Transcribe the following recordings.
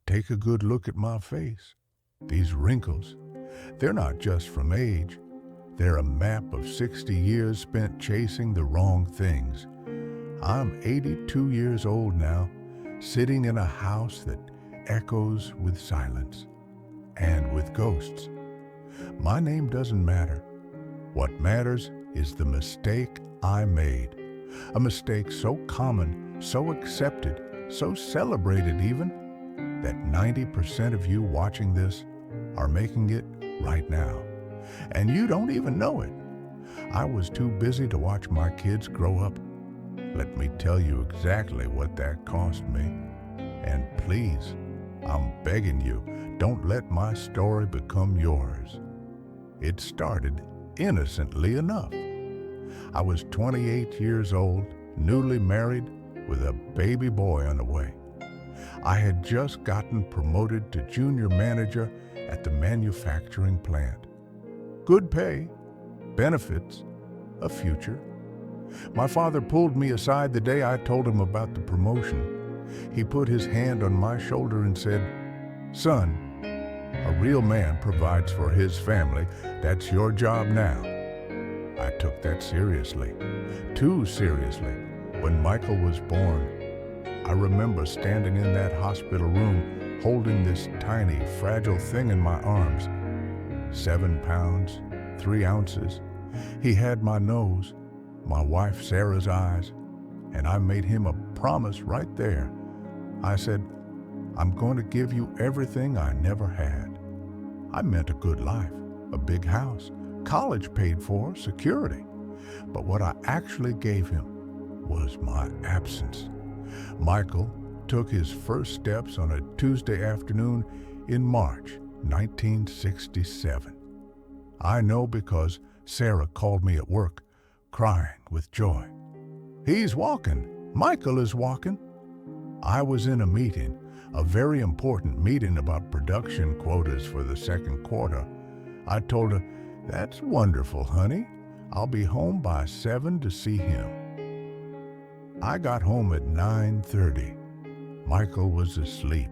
Take a good look at my face. These wrinkles, they're not just from age. They're a map of 60 years spent chasing the wrong things. I'm 82 years old now, sitting in a house that echoes with silence and with ghosts. My name doesn't matter. What matters is the mistake I made. A mistake so common, so accepted, so celebrated even, that 90% of you watching this are making it right now. And you don't even know it. I was too busy to watch my kids grow up. Let me tell you exactly what that cost me. And please, I'm begging you, don't let my story become yours. It started innocently enough. I was 28 years old, newly married, with a baby boy on the way. I had just gotten promoted to junior manager at the manufacturing plant. Good pay, benefits, a future. My father pulled me aside the day I told him about the promotion. He put his hand on my shoulder and said, "Son, a real man provides for his family. That's your job now." I took that seriously, too seriously. When Michael was born, I remember standing in that hospital room holding this tiny, fragile thing in my arms. 7 pounds, 3 ounces. He had my nose, my wife Sarah's eyes, and I made him a promise right there. I said, "I'm going to give you everything I never had." I meant a good life, a big house, college paid for, security. But what I actually gave him was my absence. Michael took his first steps on a Tuesday afternoon in March 1967. I know because Sarah called me at work, crying with joy. "He's walking. Michael is walking." I was in a meeting, a very important meeting about production quotas for the second quarter. I told her, "That's wonderful, honey. I'll be home by 7 to see him." I got home at 9:30. Michael was asleep.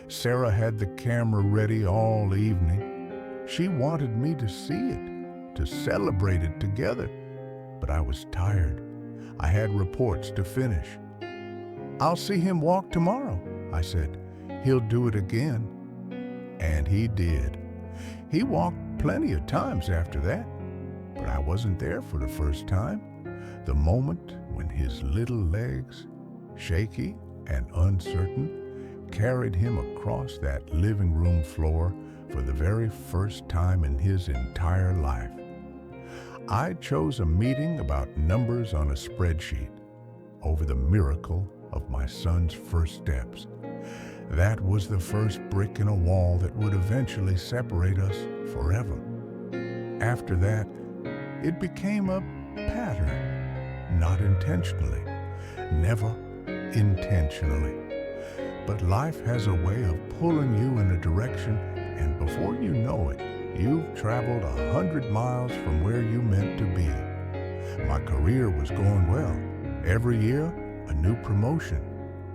Sarah had the camera ready all evening. She wanted me to see it, to celebrate it together. But I was tired. I had reports to finish. "I'll see him walk tomorrow," I said. "He'll do it again." And he did. He walked plenty of times after that, but I wasn't there for the first time. The moment when his little legs, shaky and uncertain, carried him across that living room floor for the very first time in his entire life. I chose a meeting about numbers on a spreadsheet over the miracle of my son's first steps. That was the first brick in a wall that would eventually separate us forever. After that, it became a pattern, not intentionally, never intentionally. But life has a way of pulling you in a direction, and before you know it, you've traveled 100 miles from where you meant to be. My career was going well. Every year, a new promotion.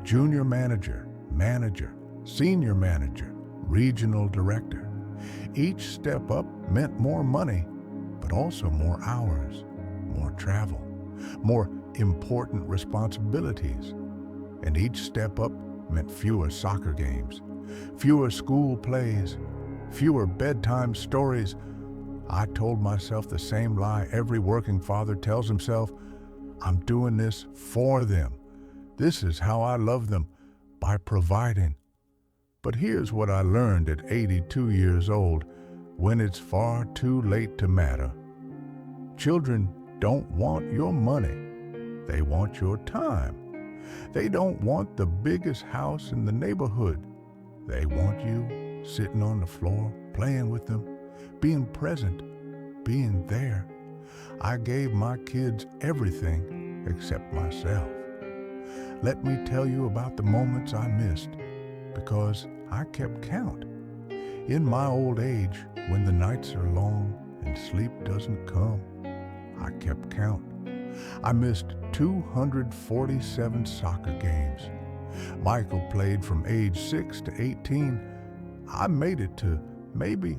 Junior manager, manager, senior manager, regional director. Each step up meant more money, but also more hours, more travel, more important responsibilities. And each step up meant fewer soccer games, fewer school plays, fewer bedtime stories. I told myself the same lie every working father tells himself: I'm doing this for them. This is how I love them, by providing. But here's what I learned at 82 years old, when it's far too late to matter. Children don't want your money. They want your time. They don't want the biggest house in the neighborhood. They want you sitting on the floor, playing with them, being present, being there. I gave my kids everything except myself. Let me tell you about the moments I missed, because I kept count. In my old age, when the nights are long and sleep doesn't come, I kept count. I missed 247 soccer games, Michael played from age 6 to 18. I made it to maybe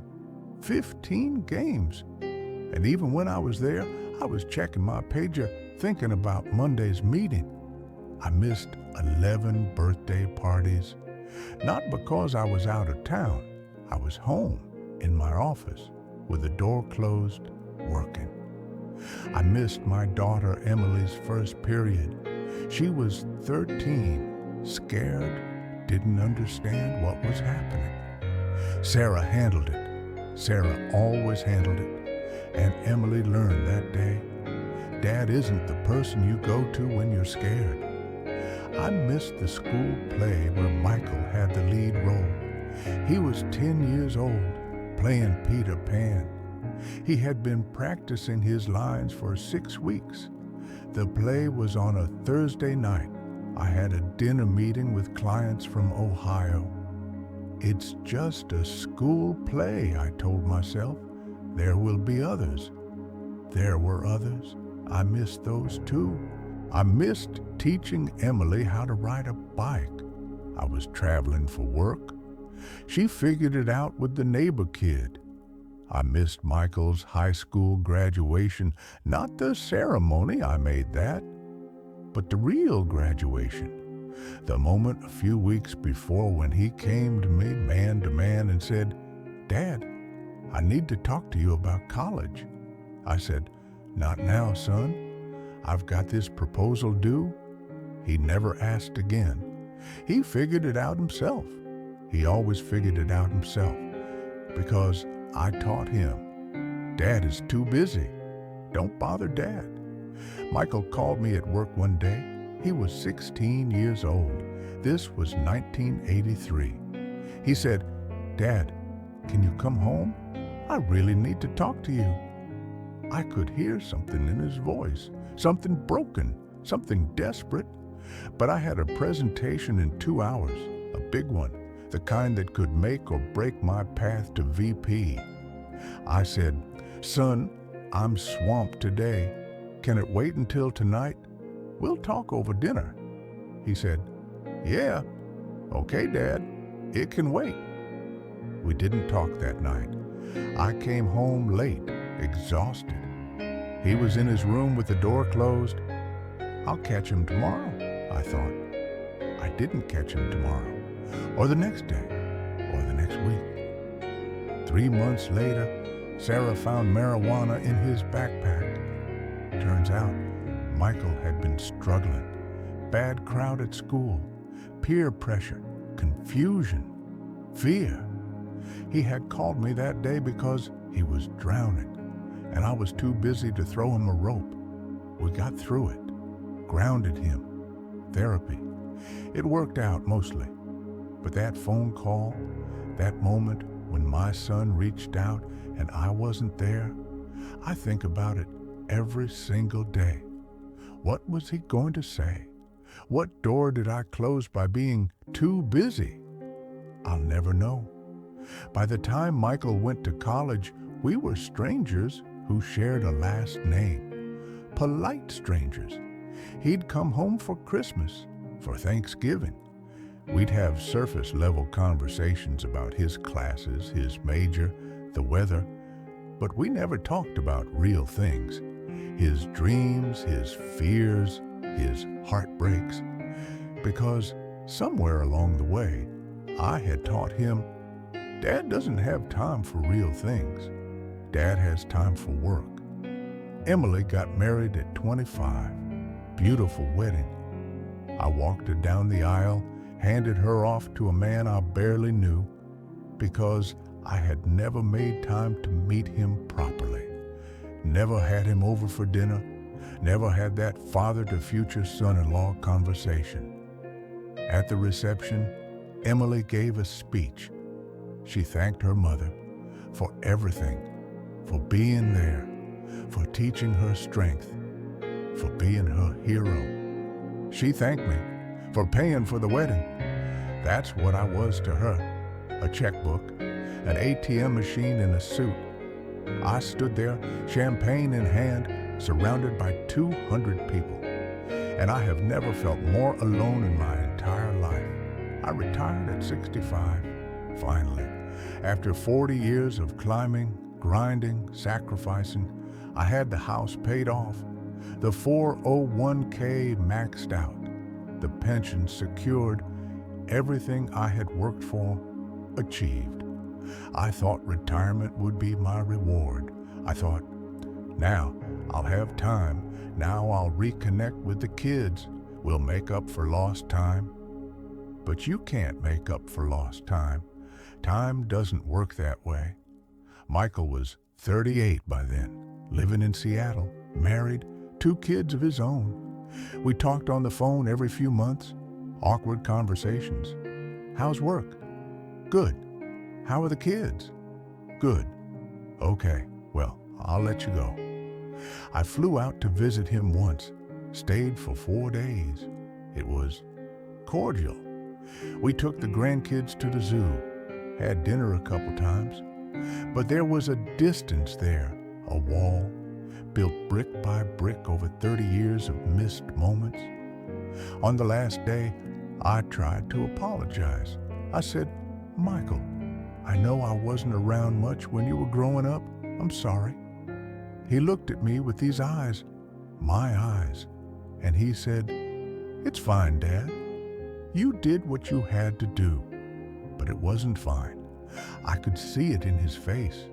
15 games. And even when I was there, I was checking my pager thinking about Monday's meeting. I missed 11 birthday parties. Not because I was out of town. I was home in my office with the door closed, working. I missed my daughter Emily's first period. She was 13, scared, didn't understand what was happening. Sarah handled it. Sarah always handled it. And Emily learned that day, Dad isn't the person you go to when you're scared. I missed the school play where Michael had the lead role. He was 10 years old, playing Peter Pan. He had been practicing his lines for 6 weeks. The play was on a Thursday night. I had a dinner meeting with clients from Ohio. It's just a school play, I told myself. There will be others. There were others. I missed those too. I missed teaching Emily how to ride a bike. I was traveling for work. She figured it out with the neighbor kid. I missed Michael's high school graduation, not the ceremony, I made that, but the real graduation. The moment a few weeks before when he came to me man to man and said, Dad, I need to talk to you about college. I said, Not now, son. I've got this proposal due. He never asked again. He figured it out himself. He always figured it out himself because I taught him. Dad is too busy. Don't bother Dad. Michael called me at work one day. He was 16 years old. This was 1983. He said, Dad, can you come home? I really need to talk to you. I could hear something in his voice, something broken, something desperate. But I had a presentation in 2 hours, a big one, the kind that could make or break my path to VP. I said, Son, I'm swamped today. Can it wait until tonight? We'll talk over dinner. He said, Yeah, okay, Dad, it can wait. We didn't talk that night. I came home late, exhausted. He was in his room with the door closed. I'll catch him tomorrow, I thought. I didn't catch him tomorrow, or the next day, or the next week. 3 months later, Sarah found marijuana in his backpack. Turns out, Michael had been struggling. Bad crowd at school, peer pressure, confusion, fear. He had called me that day because he was drowning, and I was too busy to throw him a rope. We got through it, grounded him, therapy. It worked out mostly, but that phone call, that moment when my son reached out and I wasn't there, I think about it every single day. What was he going to say? What door did I close by being too busy? I'll never know. By the time Michael went to college, we were strangers who shared a last name. Polite strangers. He'd come home for Christmas, for Thanksgiving. We'd have surface-level conversations about his classes, his major, the weather, but we never talked about real things. His dreams, his fears, his heartbreaks. Because somewhere along the way, I had taught him, Dad doesn't have time for real things. Dad has time for work. Emily got married at 25. Beautiful wedding. I walked her down the aisle, handed her off to a man I barely knew because I had never made time to meet him properly. Never had him over for dinner, never had that father-to-future son-in-law conversation. At the reception, Emily gave a speech. She thanked her mother for everything, for being there, for teaching her strength, for being her hero. She thanked me for paying for the wedding. That's what I was to her, a checkbook, an ATM machine, and a suit. I stood there, champagne in hand, surrounded by 200 people. And I have never felt more alone in my entire life. I retired at 65, finally. After 40 years of climbing, grinding, sacrificing, I had the house paid off, the 401k maxed out, the pension secured, everything I had worked for achieved. I thought retirement would be my reward. I thought, now I'll have time. Now I'll reconnect with the kids. We'll make up for lost time. But you can't make up for lost time. Time doesn't work that way. Michael was 38 by then, living in Seattle, married, 2 kids of his own. We talked on the phone every few months, awkward conversations. How's work? Good. How are the kids? Good. Okay, well, I'll let you go. I flew out to visit him once, stayed for 4 days. It was cordial. We took the grandkids to the zoo, had dinner a couple times, but there was a distance there, a wall, built brick by brick over 30 years of missed moments. On the last day, I tried to apologize. I said, Michael, I know I wasn't around much when you were growing up. I'm sorry. He looked at me with these eyes, my eyes, and he said, It's fine, Dad. You did what you had to do, but it wasn't fine. I could see it in his face,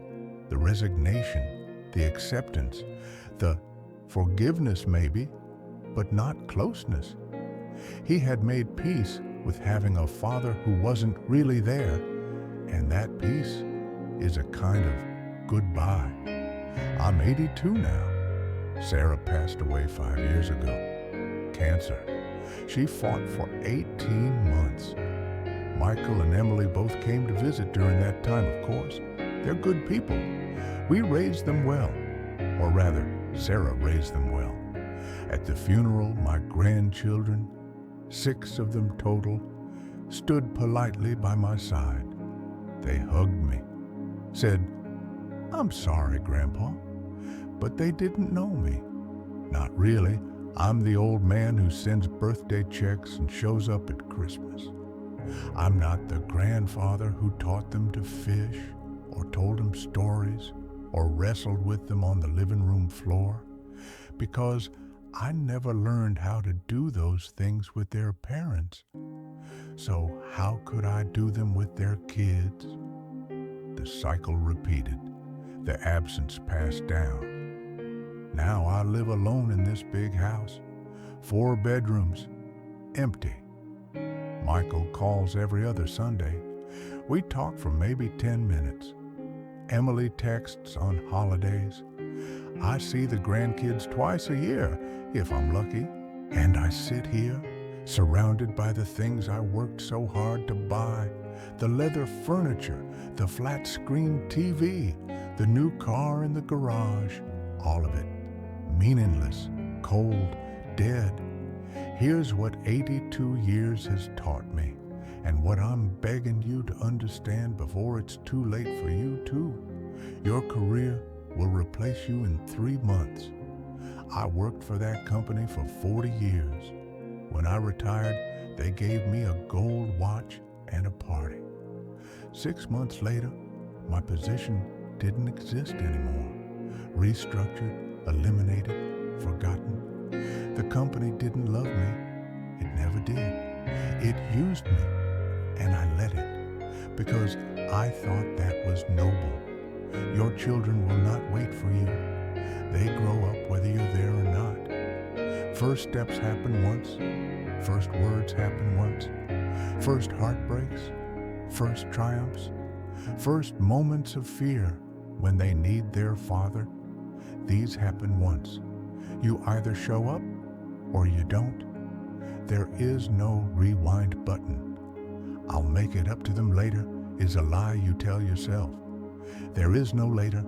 the resignation, the acceptance, the forgiveness maybe, but not closeness. He had made peace with having a father who wasn't really there, and that peace is a kind of goodbye. I'm 82 now. Sarah passed away 5 years ago. Cancer. She fought for 18 months. Michael and Emily both came to visit during that time, of course. They're good people. We raised them well. Or rather, Sarah raised them well. At the funeral, my grandchildren, 6 of them total, stood politely by my side. They hugged me, said, I'm sorry, Grandpa, but they didn't know me. Not really. I'm the old man who sends birthday checks and shows up at Christmas. I'm not the grandfather who taught them to fish or told them stories or wrestled with them on the living room floor, because I never learned how to do those things with their parents. So how could I do them with their kids? The cycle repeated. The absence passed down. Now I live alone in this big house, 4 bedrooms, empty. Michael calls every other Sunday. We talk for maybe 10 minutes. Emily texts on holidays. I see the grandkids twice a year, if I'm lucky. And I sit here, surrounded by the things I worked so hard to buy, the leather furniture, the flat-screen TV, the new car in the garage, all of it, meaningless, cold, dead. Here's what 82 years has taught me, and what I'm begging you to understand before it's too late for you too. Your career will replace you in 3 months. I worked for that company for 40 years. When I retired, they gave me a gold watch and a party. 6 months later, my position didn't exist anymore. Restructured, eliminated, forgotten. The company didn't love me. It never did. It used me, and I let it, because I thought that was noble. Your children will not wait for you. They grow up whether you're there or not. First steps happen once. First words happen once. First heartbreaks. First triumphs. First moments of fear when they need their father. These happen once. You either show up or you don't. There is no rewind button. I'll make it up to them later is a lie you tell yourself. There is no later.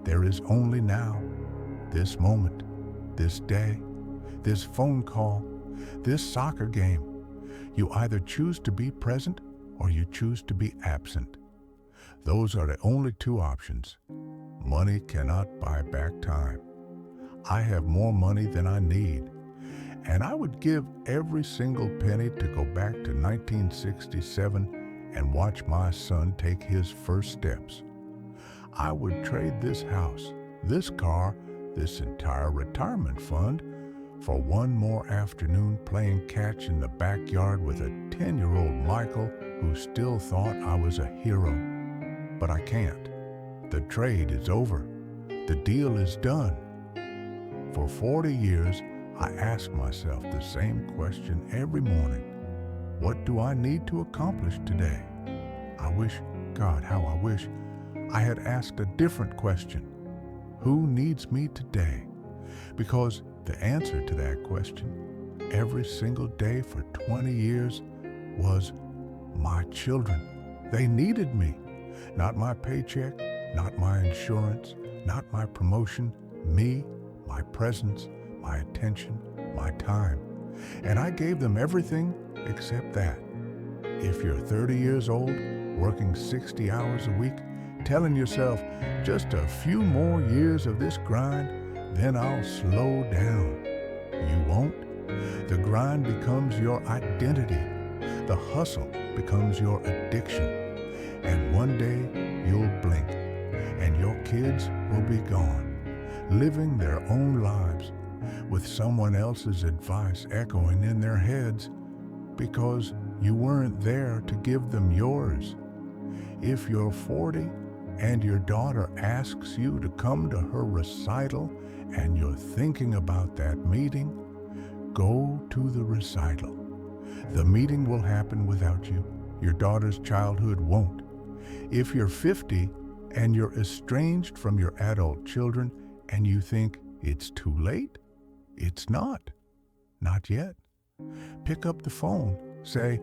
There is only now. This moment, this day, this phone call, this soccer game. You either choose to be present or you choose to be absent. Those are the only 2 options. Money cannot buy back time. I have more money than I need, and I would give every single penny to go back to 1967 and watch my son take his first steps. I would trade this house, this car, this entire retirement fund for one more afternoon playing catch in the backyard with a 10-year-old Michael who still thought I was a hero. But I can't. The trade is over. The deal is done. For 40 years, I ask myself the same question every morning. What do I need to accomplish today? I wish, God, how I wish I had asked a different question. Who needs me today? Because the answer to that question, every single day for 20 years, was my children. They needed me. Not my paycheck, not my insurance, not my promotion, me, my presence, my attention, my time. And I gave them everything except that. If you're 30 years old, working 60 hours a week, telling yourself just a few more years of this grind, then I'll slow down. You won't. The grind becomes your identity. The hustle becomes your addiction. And one day you'll blink and your kids will be gone, living their own lives with someone else's advice echoing in their heads because you weren't there to give them yours. If you're 40 and your daughter asks you to come to her recital and you're thinking about that meeting, go to the recital. The meeting will happen without you. Your daughter's childhood won't. If you're 50 and you're estranged from your adult children and you think it's too late, it's not. Not yet. Pick up the phone. Say,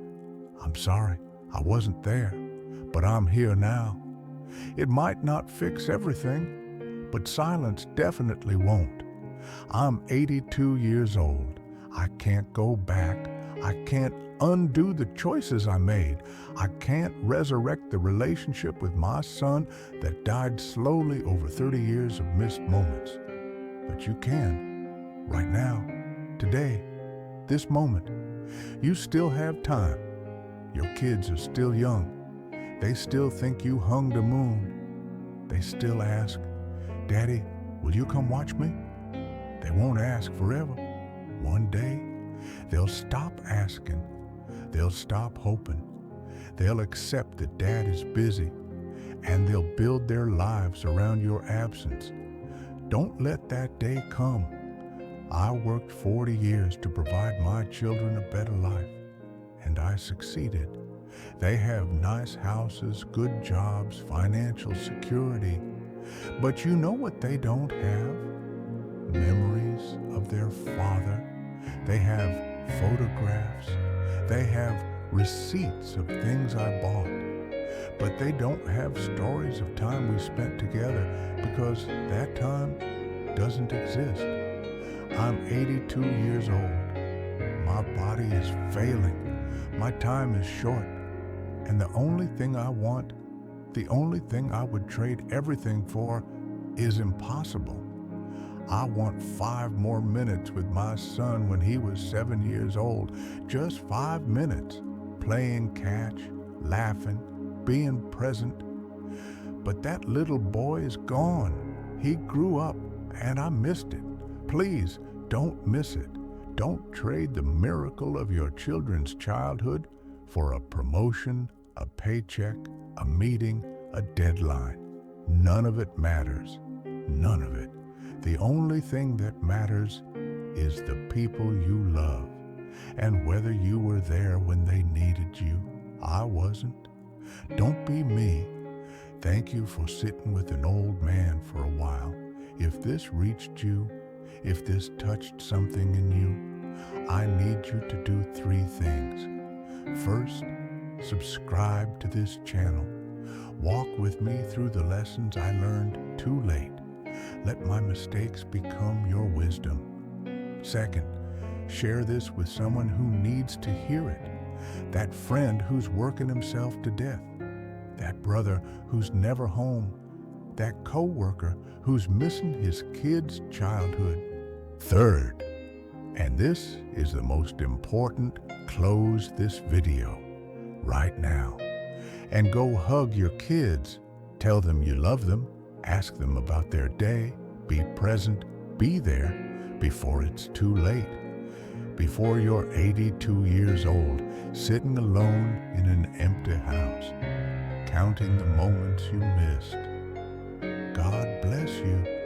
I'm sorry, I wasn't there, but I'm here now. It might not fix everything, but silence definitely won't. I'm 82 years old. I can't go back. I can't undo the choices I made. I can't resurrect the relationship with my son that died slowly over 30 years of missed moments. But you can, right now, today, this moment. You still have time. Your kids are still young. They still think you hung the moon. They still ask, Daddy, will you come watch me? They won't ask forever. One day, they'll stop asking. They'll stop hoping. They'll accept that Dad is busy, and they'll build their lives around your absence. Don't let that day come. I worked 40 years to provide my children a better life, and I succeeded. They have nice houses, good jobs, financial security. But you know what they don't have? Memories of their father. They have photographs. They have receipts of things I bought. But they don't have stories of time we spent together because that time doesn't exist. I'm 82 years old. My body is failing. My time is short. And the only thing I want, the only thing I would trade everything for, is impossible. I want 5 more minutes with my son when he was 7 years old. Just 5 minutes, playing catch, laughing, being present. But that little boy is gone. He grew up, and I missed it. Please, don't miss it. Don't trade the miracle of your children's childhood for a promotion, a paycheck, a meeting, a deadline. None of it matters. None of it. The only thing that matters is the people you love and whether you were there when they needed you. I wasn't. Don't be me. Thank you for sitting with an old man for a while. If this reached you, if this touched something in you, I need you to do 3 things. First, subscribe to this channel. Walk with me through the lessons I learned too late. Let my mistakes become your wisdom. Second, share this with someone who needs to hear it. That friend who's working himself to death. That brother who's never home. That coworker who's missing his kid's childhood. Third, And this is the most important. Close this video right now and go hug your kids. Tell them you love them. Ask them about their day. Be present. Be there before it's too late. Before you're 82 years old, sitting alone in an empty house, counting the moments you missed. God bless you.